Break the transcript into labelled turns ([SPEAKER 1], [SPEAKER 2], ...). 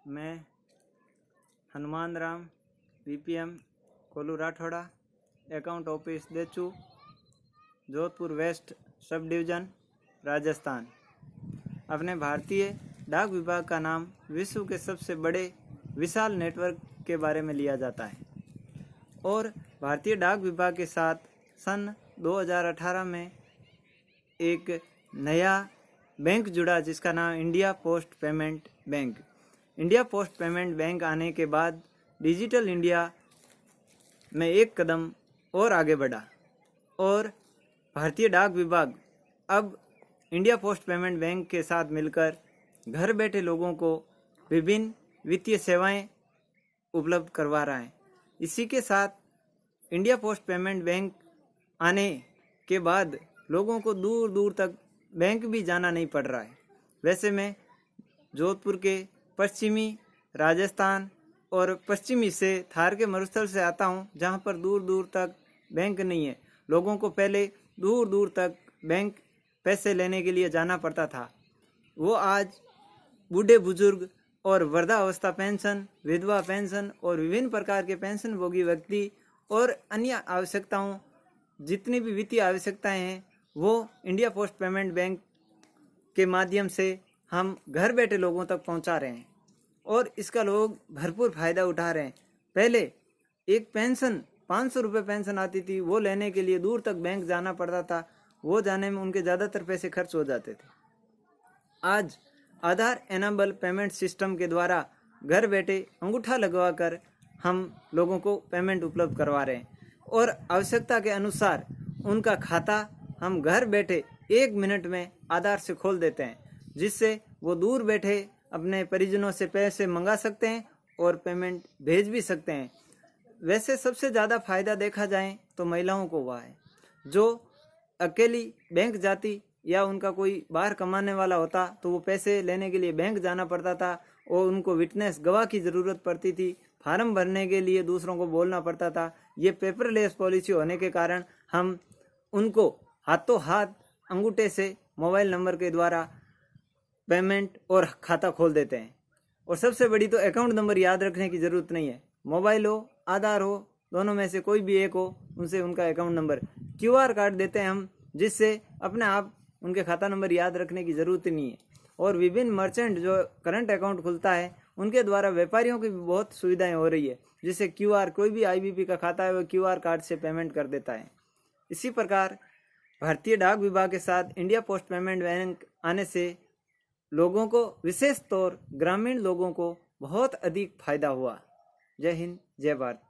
[SPEAKER 1] मैं Hanuman Ram BPM Kolu Rathoda account office Dechu Jodhpur west sub division Rajasthan. अपने भारतीय डाक विभाग का नाम विश्व के सबसे बड़े विशाल नेटवर्क के बारे में लिया जाता है और भारतीय डाक विभाग के साथ सन 2018 में एक नया बैंक जुड़ा जिसका नाम India post payment bank. India post payment bank आने के बाद डिजिटल इंडिया में एक कदम और आगे बढ़ा और भारतीय डाक विभाग अब इंडिया पोस्ट पेमेंट बैंक के साथ मिलकर घर बैठे लोगों को विभिन्न वित्तीय सेवाएं उपलब्ध करवा रहा है। इसी के साथ इंडिया पोस्ट पेमेंट बैंक आने के बाद लोगों को दूर दूर तक बैंक भी जाना नहीं पड़ रहा है। वैसे मैं जोधपुर के पश्चिमी राजस्थान और पश्चिमी से थार के मरुस्थल से आता हूँ, जहाँ पर दूर दूर तक बैंक नहीं है। लोगों को पहले दूर दूर तक बैंक पैसे लेने के लिए जाना पड़ता था। वो आज बूढ़े बुजुर्ग और वृद्धावस्था पेंशन, विधवा पेंशन और विभिन्न प्रकार के पेंशन भोगी व्यक्ति और अन्य आवश्यकताओं, जितनी भी वित्तीय आवश्यकताएं हैं, वो इंडिया पोस्ट पेमेंट बैंक के माध्यम से हम घर बैठे लोगों तक पहुंचा रहे हैं और इसका लोग भरपूर फ़ायदा उठा रहे हैं। पहले एक पेंशन 500 रुपये पेंशन आती थी, वो लेने के लिए दूर तक बैंक जाना पड़ता था। वो जाने में उनके ज़्यादातर पैसे खर्च हो जाते थे। आज आधार एनेबल पेमेंट सिस्टम के द्वारा घर बैठे अंगूठा लगवाकर हम लोगों को पेमेंट उपलब्ध करवा रहे हैं और आवश्यकता के अनुसार उनका खाता हम घर बैठे 1 मिनट में आधार से खोल देते हैं, जिससे वो दूर बैठे अपने परिजनों से पैसे मंगा सकते हैं और पेमेंट भेज भी सकते हैं। वैसे सबसे ज़्यादा फ़ायदा देखा जाए तो महिलाओं को हुआ है, जो अकेली बैंक जाती या उनका कोई बाहर कमाने वाला होता तो वो पैसे लेने के लिए बैंक जाना पड़ता था और उनको विटनेस गवाह की ज़रूरत पड़ती थी। फार्म भरने के लिए दूसरों को बोलना पड़ता था। ये पेपरलेस पॉलिसी होने के कारण हम उनको हाथों हाथ अंगूठे से मोबाइल नंबर के द्वारा पेमेंट और खाता खोल देते हैं। और सबसे बड़ी तो अकाउंट नंबर याद रखने की ज़रूरत नहीं है। मोबाइल हो, आधार हो, दोनों में से कोई भी एक हो, उनसे उनका अकाउंट नंबर QR कार्ड देते हैं हम, जिससे अपने आप उनके खाता नंबर याद रखने की ज़रूरत नहीं है। और विभिन्न मर्चेंट जो करंट अकाउंट खुलता है, उनके द्वारा व्यापारियों की भी बहुत सुविधाएं हो रही है, जिससे QR कोई भी IBP का खाता है वो QR कार्ड से पेमेंट कर देता है। इसी प्रकार भारतीय डाक विभाग के साथ इंडिया पोस्ट पेमेंट बैंक आने से लोगों को, विशेष तौर ग्रामीण लोगों को बहुत अधिक फायदा हुआ। जय हिंद, जय भारत।